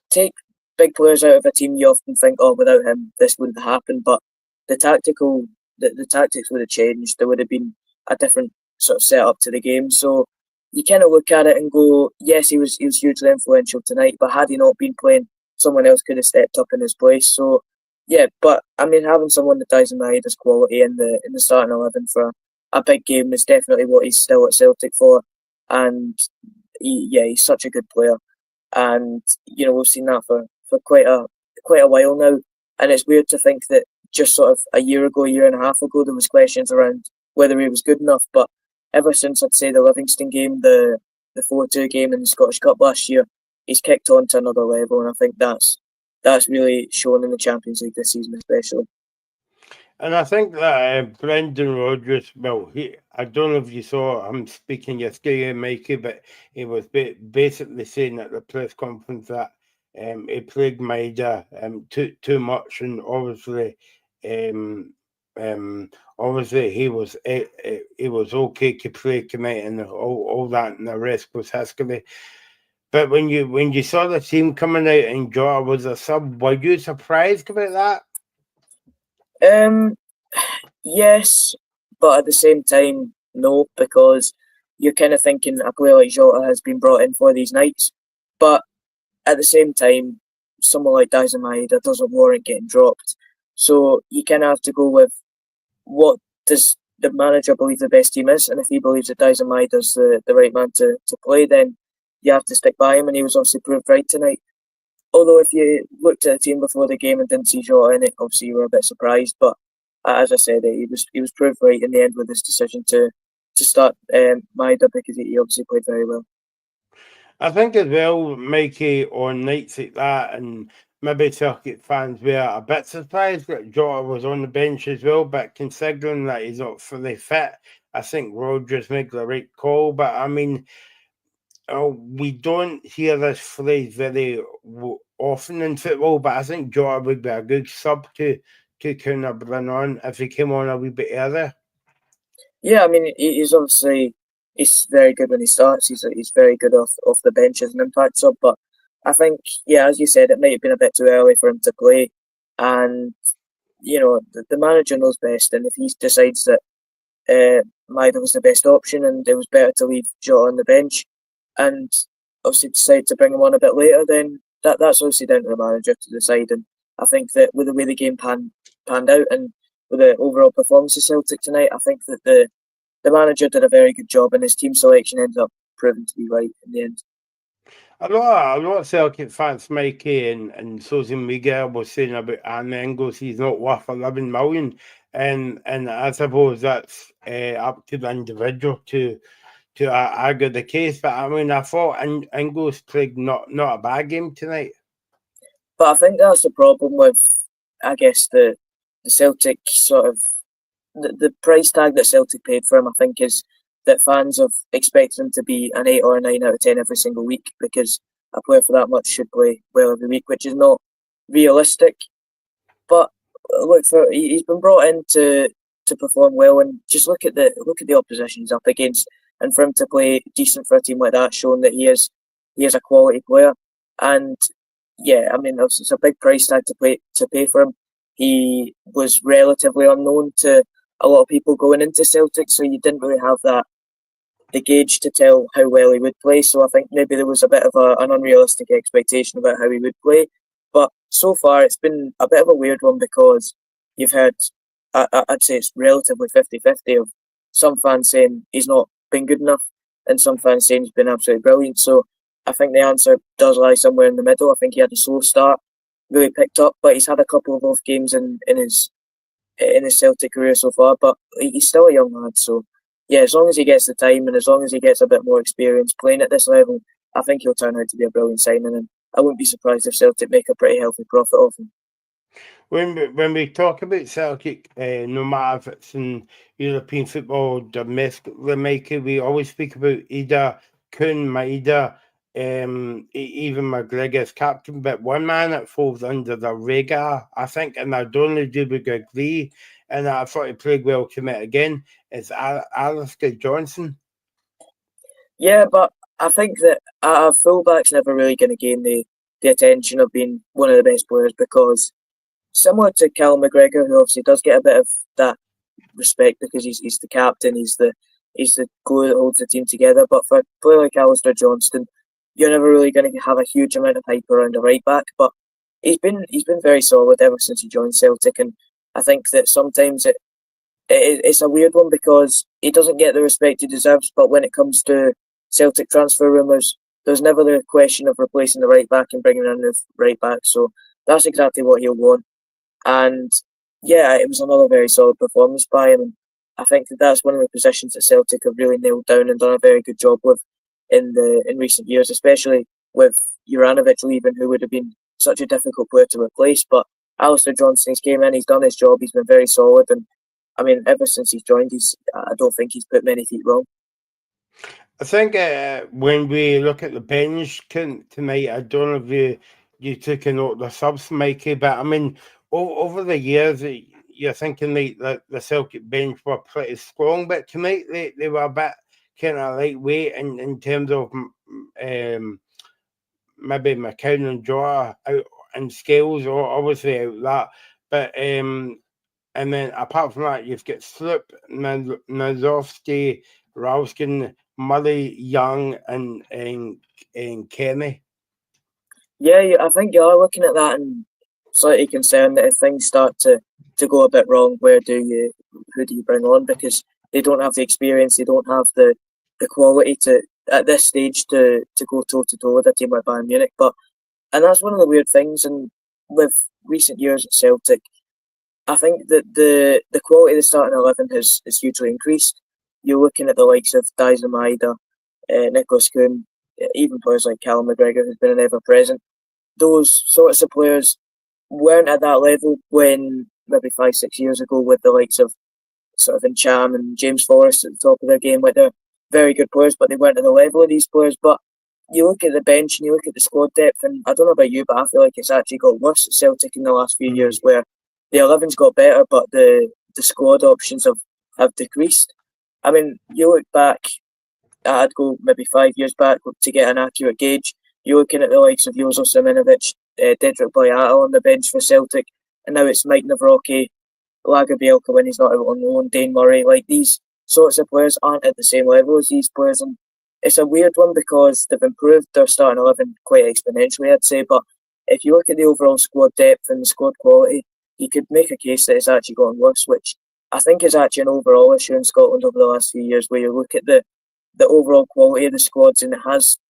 take big players out of a team, you often think, oh, without him, this wouldn't happen. But the tactics would have changed. There would have been a different sort of setup to the game. So you kind of look at it and go, yes, he was hugely influential tonight, but had he not been playing, someone else could have stepped up in his place. So yeah, but I mean, having someone that Dyson Maeda's quality in the starting 11 for a big game is definitely what he's still at Celtic for. And he's such a good player. And we've seen that for quite a while now, and it's weird to think that just sort of a year and a half ago, there was questions around whether he was good enough. But ever since, I'd say, the Livingston game, the 4-2 game in the Scottish Cup last year, he's kicked on to another level, and I think that's really shown in the Champions League this season, especially. And I think that Brendan Rodgers, I don't know if you saw him speaking yesterday, Mikey, but he was basically saying at the press conference that he played Maida too much, and obviously he was okay to play tonight, and all that, and the rest was history. But when you saw the team coming out and Jota was a sub, were you surprised about that? Yes, but at the same time, no, because you're kind of thinking a player like Jota has been brought in for these nights. But at the same time, someone like Dyson Maeda doesn't warrant getting dropped. So you kind of have to go with what does the manager believe the best team is, and if he believes that Dyson Maeda's the right man to play, then you have to stick by him, and he was obviously proved right tonight. Although if you looked at the team before the game and didn't see Jota in it, obviously you were a bit surprised. But as I said, he was proved right in the end with his decision to start Maeda, because he obviously played very well. I think as well, Mikey, on nights like that, and maybe Celtic fans were a bit surprised that Jota was on the bench as well, but considering that he's not fully fit, I think Rodgers made the right call. But I mean, we don't hear this phrase very often in football, but I think Jota would be a good sub to kind of bring on if he came on a wee bit earlier. Yeah, I mean, he's very good when he starts. He's very good off the bench as an impact sub. But I think, yeah, as you said, it might have been a bit too early for him to play. And the manager knows best. And if he decides that Maeda was the best option and it was better to leave Jota on the bench, and obviously decide to bring him on a bit later, then that's obviously down to the manager to decide. And I think that with the way the game panned out, and with the overall performance of Celtic tonight, I think that the manager did a very good job, and his team selection ended up proving to be right in the end. A lot of Celtic fans, Mikey, and Susan Miguel was saying about Anne Engels, he's not worth 11 million. And I suppose that's up to the individual to to argue the case. But I mean, I thought Ingles played not a bad game tonight. But I think that's the problem with, I guess, the Celtic sort of the price tag that Celtic paid for him. I think is that fans have expected him to be an 8 or a 9 out of 10 every single week, because a player for that much should play well every week, which is not realistic. But look, he's been brought in to perform well, and just look at the opposition he's up against, and for him to play decent for a team like that, showing that he is a quality player. And yeah, I mean, it's a big price tag to pay for him. He was relatively unknown to a lot of people going into Celtic, so you didn't really have the gauge to tell how well he would play. So I think maybe there was a bit of an unrealistic expectation about how he would play. But so far, it's been a bit of a weird one, because you've had, I'd say it's relatively 50-50 of some fans saying he's not been good enough and some fans saying he's been absolutely brilliant. So I think the answer does lie somewhere in the middle. I think he had a slow start, really picked up, but he's had a couple of off games in his Celtic career so far. But he's still a young lad, so yeah, as long as he gets the time and as long as he gets a bit more experience playing at this level, I think he'll turn out to be a brilliant signing, and I wouldn't be surprised if Celtic make a pretty healthy profit off him. When we talk about Celtic, no matter if it's in European football or domestically, Mikey, we always speak about Ida, Kuhn, Maida, even McGregor's captain, but one man that falls under the radar, I think, and I don't know do we agree, and I thought he played well tonight again, is Alistair Johnson. Yeah, but I think that a fullback's never really going to gain the attention of being one of the best players, because similar to Callum McGregor, who obviously does get a bit of that respect because he's the captain, he's the glue that holds the team together. But for a player like Alistair Johnston, you're never really going to have a huge amount of hype around a right back. But he's been very solid ever since he joined Celtic, and I think that sometimes it's a weird one because he doesn't get the respect he deserves. But when it comes to Celtic transfer rumours, there's never the question of replacing the right back and bringing in a new right back. So that's exactly what he'll want. And yeah, it was another very solid performance by him. I think that's one of the positions that Celtic have really nailed down and done a very good job with in recent years, especially with Juranovic leaving, who would have been such a difficult player to replace. But Alistair Johnston came in, he's done his job, he's been very solid, and I mean, ever since he's joined, I don't think he's put many feet wrong. I think when we look at the bench tonight, I don't know if you took a note of the subs, Mikey, but I mean, over the years, you're thinking like the Celtic bench were pretty strong, but tonight they were a bit kind of lightweight in terms of maybe McCown and Jota out and Scales, or obviously out that, but and then apart from that, you've got Slip, Nazowski, Ralston, Murray, Young, and Kenny. Yeah, I think you are looking at that and slightly concerned that if things start to go a bit wrong, who do you bring on? Because they don't have the experience, they don't have the quality to at this stage to go toe to toe with a team like Bayern Munich. And that's one of the weird things. And with recent years at Celtic, I think that the quality of the starting 11 has hugely increased. You're looking at the likes of Daizen Maeda, Nicholas Kuhn, even players like Callum McGregor, who's been an ever present. Those sorts of players weren't at that level when maybe 5-6 years ago, with the likes of sort of Encham and James Forrest at the top of their game. Like, they're very good players, but they weren't at the level of these players. But you look at the bench and you look at the squad depth, and I don't know about you, but I feel like it's actually got worse at Celtic in the last few years, where the 11's got better, but the squad options have decreased. I mean, you look back, I'd go maybe 5 years back to get an accurate gauge. You're looking at the likes of Jozo Siminovic, Dedrick Boyata on the bench for Celtic, and now it's Mike Nawrocki, Lagerbielke when he's not out on loan, Dane Murray. Like, these sorts of players aren't at the same level as these players, and it's a weird one because they've improved their starting 11 quite exponentially, I'd say. But if you look at the overall squad depth and the squad quality, you could make a case that it's actually gotten worse, which I think is actually an overall issue in Scotland over the last few years, where you look at the overall quality of the squads, and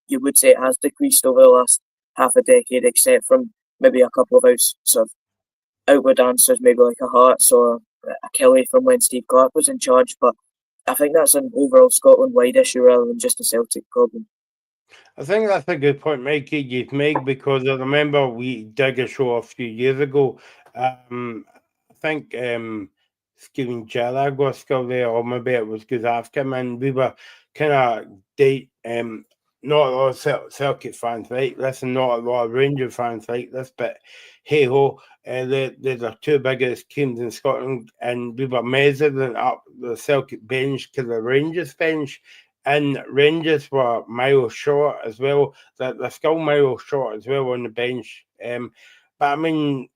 you would say it has decreased over the last half a decade, except from maybe a couple of outward answers, maybe like a Hearts or a Kelly from when Steve Clarke was in charge. But I think that's an overall Scotland-wide issue rather than just a Celtic problem. I think that's a good point, Mikey, you've made, because I remember we did a show a few years ago. I think Steven Gerrard was still there, or maybe it was because I've come in. We were kind of not a lot of Celtic fans like this, and not a lot of Rangers fans like this, but hey ho, they're the two biggest teams in Scotland, and we were measuring up the Celtic bench to the Rangers bench. And Rangers were miles short as well. They're still miles short as well on the bench. But I mean,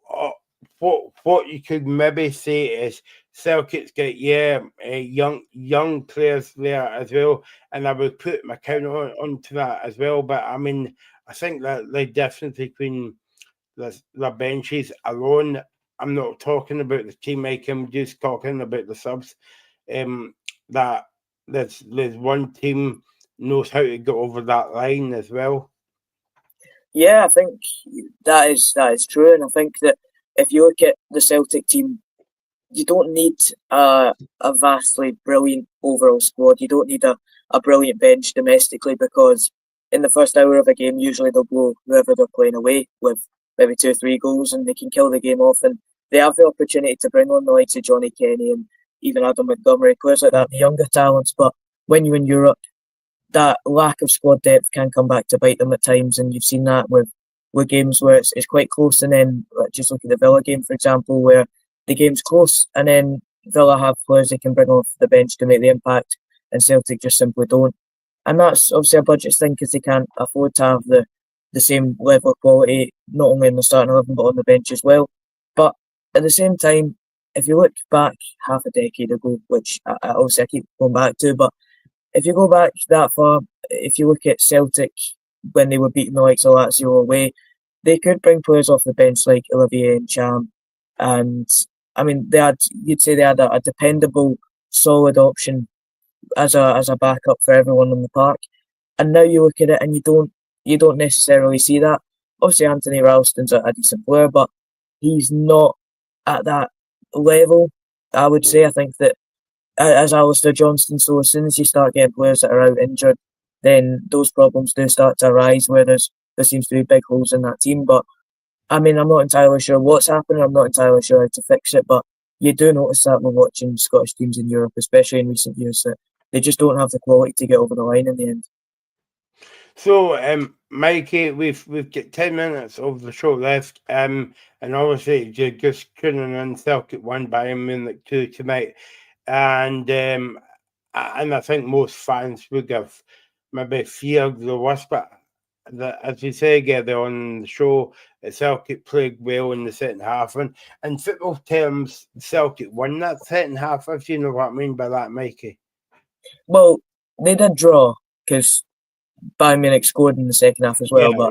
uh, what you could maybe say is Celtic's got young players there as well, and I would put my count onto that as well. But I mean, I think that the difference between the benches alone, I'm not talking about the team, Mike. I'm just talking about the subs. That there's one team knows how to get over that line as well. Yeah, I think that is true, and I think that if you look at the Celtic team, you don't need a vastly brilliant overall squad. You don't need a brilliant bench domestically, because in the first hour of a game, usually they'll blow whoever they're playing away with maybe 2 or 3 goals, and they can kill the game off. And they have the opportunity to bring on the likes of Johnny Kenny and even Adam Montgomery, players like that, the younger talents. But when you're in Europe, that lack of squad depth can come back to bite them at times, and you've seen that with games where it's quite close, and then just look at the Villa game, for example, where the game's close, and then Villa have players they can bring off the bench to make the impact, and Celtic just simply don't. And that's obviously a budget thing, because they can't afford to have the same level of quality, not only in the starting 11 but on the bench as well. But at the same time, if you look back half a decade ago, which I keep going back to, but if you go back that far, if you look at Celtic when they were beating the likes of Lazio away, they could bring players off the bench like Olivier and Cham, and I mean you'd say they had a dependable, solid option as a backup for everyone in the park. And now you look at it and you don't necessarily see that. Obviously, Anthony Ralston's a decent player, but he's not at that level. I would say. I think that as Alistair Johnston, so as soon as you start getting players that are out injured, then those problems do start to arise where there seems to be big holes in that team. But I mean, I'm not entirely sure what's happening. I'm not entirely sure how to fix it. But you do notice that when watching Scottish teams in Europe, especially in recent years, that they just don't have the quality to get over the line in the end. So, Mikey, we've got 10 minutes of the show left, and obviously you're just tuning in. Celtic won Bayern Munich 2 tonight, and I think most fans would have maybe feared the worst, but as we say again on the show, Celtic played well in the second half, and in football terms, Celtic won that second half. If you know what I mean by that, Mikey. Well, they did draw because Bayern Munich scored in the second half as well.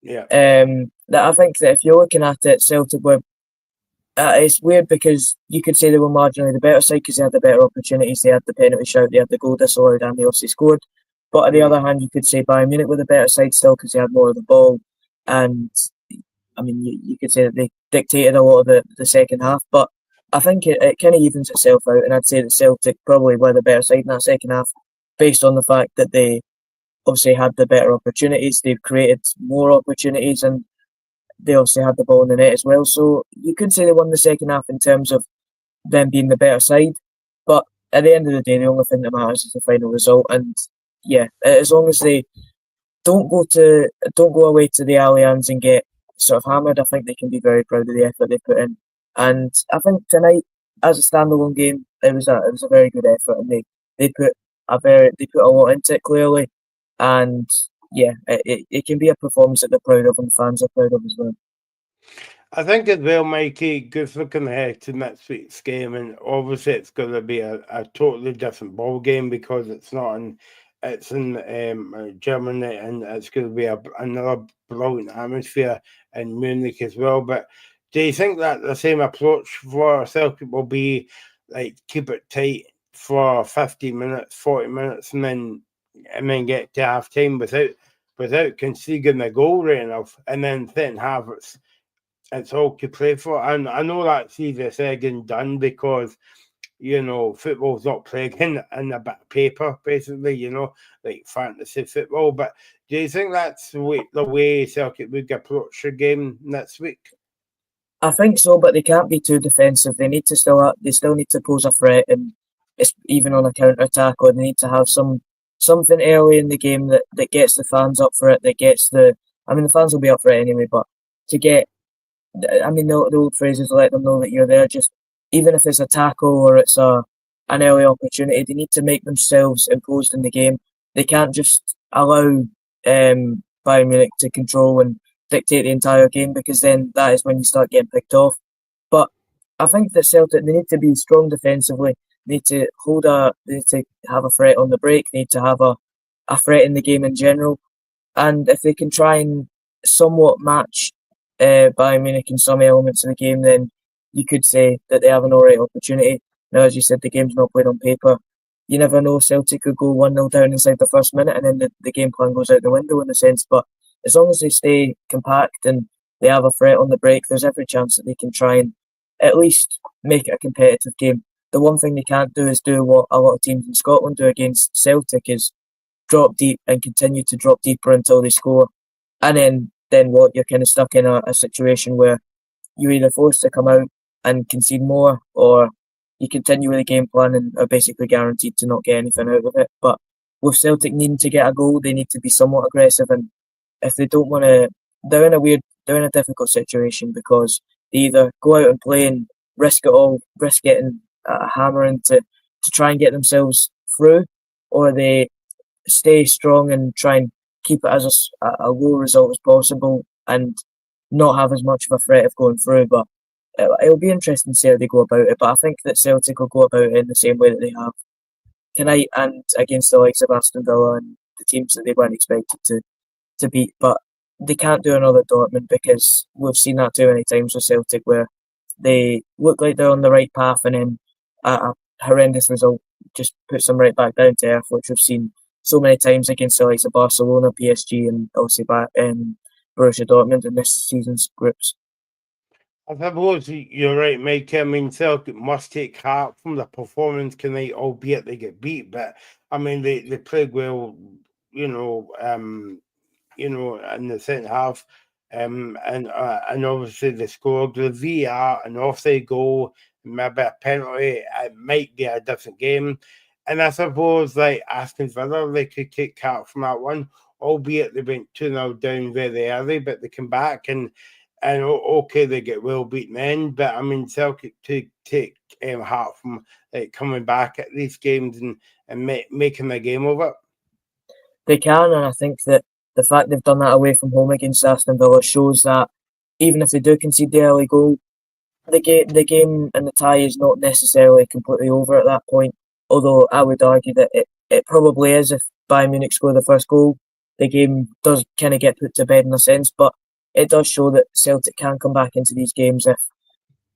Yeah. I think that if you're looking at it, Celtic were. It's weird because you could say they were marginally the better side because they had the better opportunities. They had the penalty shout, they had the goal disallowed, and they obviously scored. But on the other hand, you could say Bayern Munich were the better side still because they had more of the ball. And I mean, you could say that they dictated a lot of the second half. But I think it kind of evens itself out. And I'd say that Celtic probably were the better side in that second half based on the fact that they obviously had the better opportunities. They've created more opportunities, and they obviously had the ball in the net as well. So you could say they won the second half in terms of them being the better side. But at the end of the day, the only thing that matters is the final result. And yeah, as long as they don't go away to the Allianz and get sort of hammered, I think they can be very proud of the effort they put in. And I think tonight, as a standalone game, it was a very good effort, and they put a lot into it clearly. And yeah, it can be a performance that they're proud of and the fans are proud of as well. I think as well, Mikey, good looking ahead to next week's game, and obviously it's going to be a totally different ball game because it's in Germany, and it's going to be another brilliant atmosphere in Munich as well. But do you think that the same approach for Celtic will be like keep it tight for 50 minutes, 40 minutes, and then get to half time without conceding a goal right enough, and then second half it's all to play for? And I know that's easier said than done because football's not played in a bit of paper, basically, like fantasy football. But do you think that's the way Celtic would approach the game next week? I think so, but they can't be too defensive. They still need to pose a threat, and it's even on a counter attack, or they need to have something early in the game that gets the fans up for it. The fans will be up for it anyway, but to get, the old phrase is let them know that you're there. Just even if it's a tackle or it's an early opportunity, they need to make themselves imposed in the game. They can't just allow Bayern Munich to control and dictate the entire game, because then that is when you start getting picked off. But I think that Celtic, they need to be strong defensively. They need to they need to have a threat on the break. They need to have a threat in the game in general. And if they can try and somewhat match Bayern Munich in some elements of the game, then you could say that they have an alright opportunity. Now, as you said, the game's not played on paper. You never know, Celtic could go 1-0 down inside the first minute, and then the game plan goes out the window in a sense. But as long as they stay compact and they have a threat on the break, there's every chance that they can try and at least make it a competitive game. The one thing they can't do is do what a lot of teams in Scotland do against Celtic, is drop deep and continue to drop deeper until they score. And then what, you're kind of stuck in a situation where you're either forced to come out and concede more, or you continue with the game plan and are basically guaranteed to not get anything out of it. But with Celtic needing to get a goal, they need to be somewhat aggressive, and if they don't want to, they're in a difficult situation, because they either go out and play and risk it all, risk getting a hammering to try and get themselves through, or they stay strong and try and keep it as a low result as possible and not have as much of a threat of going through. But it'll be interesting to see how they go about it. But I think that Celtic will go about it in the same way that they have tonight, and against the likes of Aston Villa and the teams that they weren't expected to beat. But they can't do another Dortmund, because we've seen that too many times with Celtic, where they look like they're on the right path, and then a horrendous result just puts them right back down to earth, which we've seen so many times against the likes of Barcelona, PSG, and obviously Borussia Dortmund in this season's groups. I suppose you're right, Mike. I mean, Celtic must take heart from the performance tonight, albeit they get beat. But I mean, they played well, in the second half, and obviously they scored the VAR, an offside goal, maybe a penalty. It might be a different game, and I suppose like Aston Villa, they could take heart from that one, albeit they went 2-0 down very early, but they come back and okay, they get well beaten then, but I mean, Celtic to take heart from coming back at these games and making a game of it. They can, and I think that the fact they've done that away from home against Aston Villa shows that even if they do concede the early goal, the game and the tie is not necessarily completely over at that point. Although I would argue that it probably is. If Bayern Munich score the first goal, the game does kind of get put to bed in a sense, but it does show that Celtic can come back into these games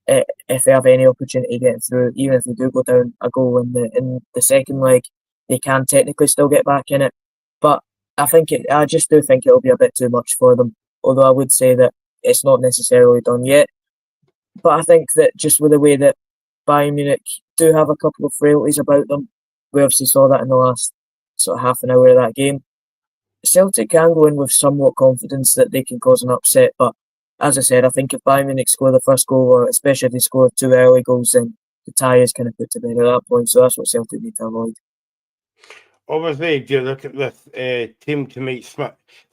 if they have any opportunity getting through. Even if they do go down a goal in the second leg, they can technically still get back in it. But I just do think it'll be a bit too much for them. Although I would say that it's not necessarily done yet. But I think that just with the way that Bayern Munich do have a couple of frailties about them, we obviously saw that in the last sort of half an hour of that game. Celtic can go in with somewhat confidence that they can cause an upset, but as I said, I think if Bayern Munich score the first goal, or especially if they score 2 early goals, then the tie is kind of put to bed at that point. So that's what Celtic need to avoid. Obviously, if you look at this team to meet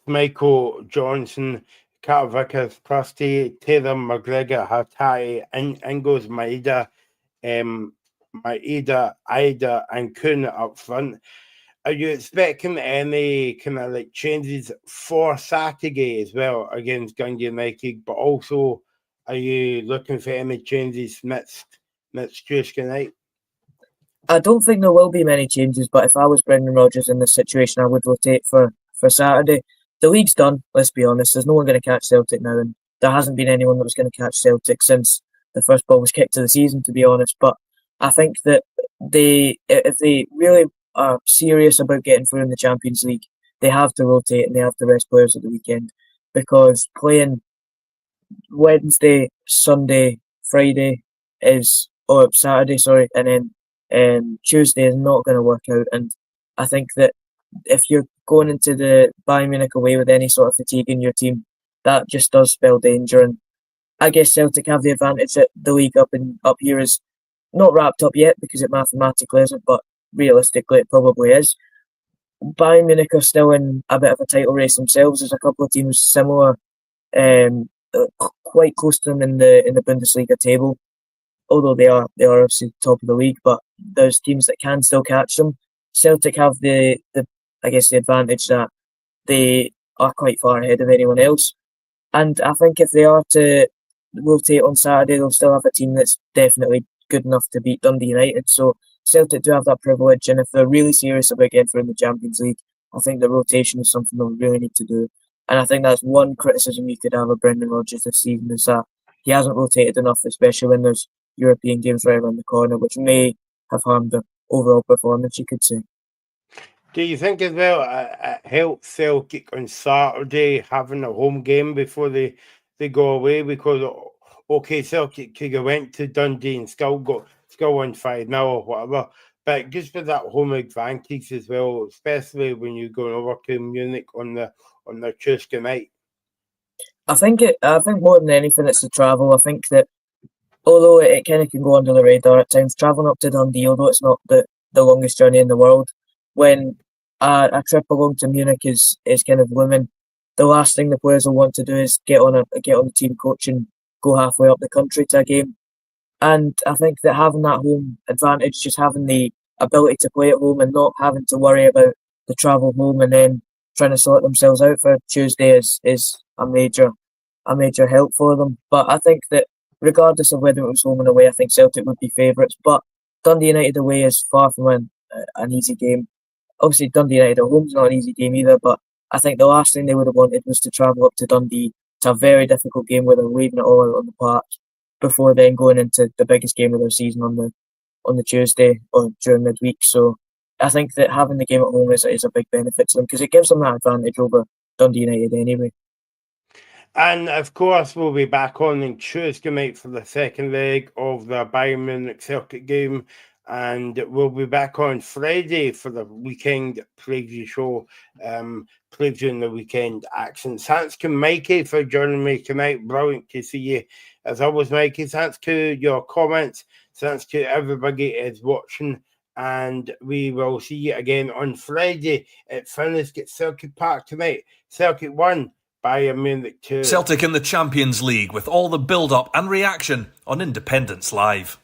Michael Johnson, Carter Vickers, Prusty, Taylor McGregor, Hatai, Ingles, Maeda, Aida, and Kuhn up front. Are you expecting any kind of like changes for Saturday as well against Dundee United? But also, are you looking for any changes next Tuesday night? I don't think there will be many changes, but if I was Brendan Rodgers in this situation, I would rotate for Saturday. The league's done, let's be honest. There's no one going to catch Celtic now, and there hasn't been anyone that was going to catch Celtic since the first ball was kicked to the season, to be honest. But I think that if they really are serious about getting through in the Champions League, they have to rotate and they have to rest players at the weekend, because playing Wednesday, Sunday, Friday or Saturday, sorry, and then Tuesday is not going to work out. And I think that if you're going into the Bayern Munich away with any sort of fatigue in your team, that just does spell danger. And I guess Celtic have the advantage that the league up here is not wrapped up yet because it mathematically isn't, but realistically it probably is. Bayern Munich are still in a bit of a title race themselves. There's a couple of teams similar, quite close to them in the Bundesliga table, although they are obviously top of the league. But there's teams that can still catch them. Celtic have the I guess the advantage that they are quite far ahead of anyone else. And I think if they are to rotate on Saturday, they'll still have a team that's definitely good enough to beat Dundee United. So Celtic do have that privilege, and if they're really serious about entering the Champions League, I think the rotation is something they'll really need to do. And I think that's one criticism you could have of Brendan Rodgers this season, is that he hasn't rotated enough, especially when there's European games right around the corner, which may have harmed the overall performance, you could say. Do you think as well it helps Celtic on Saturday having a home game before they go away? Because, okay, Celtic could have went to Dundee and still won 5-0 or whatever, but just with that home advantage as well, especially when you're going over to Munich on the Tuesday night. I think more than anything, it's the travel. I think that although it kind of can go under the radar at times, travelling up to Dundee, although it's not the longest journey in the world, when a trip along to Munich is kind of looming, the last thing the players will want to do is get on the team coach and go halfway up the country to a game. And I think that having that home advantage, just having the ability to play at home and not having to worry about the travel home and then trying to sort themselves out for Tuesday is a major help for them. But I think that regardless of whether it was home and away, I think Celtic would be favourites. But Dundee United away is far from an easy game. Obviously, Dundee United at home is not an easy game either, but I think the last thing they would have wanted was to travel up to Dundee to a very difficult game where they're leaving it all out on the park before then going into the biggest game of their season on the Tuesday or during midweek. So I think that having the game at home is a big benefit to them because it gives them that advantage over Dundee United anyway. And of course, we'll be back on Tuesday night for the second leg of the Bayern Munich Celtic game. And we'll be back on Friday for the weekend preview show, previewing the weekend action. Thanks to Mikey for joining me tonight. Brilliant to see you as always, Mikey. Thanks to your comments. Thanks to everybody is watching. And we will see you again on Friday at Finish at Celtic Park tonight. Celtic 1, Bayern Munich 2. Celtic in the Champions League with all the build-up and reaction on Independence Live.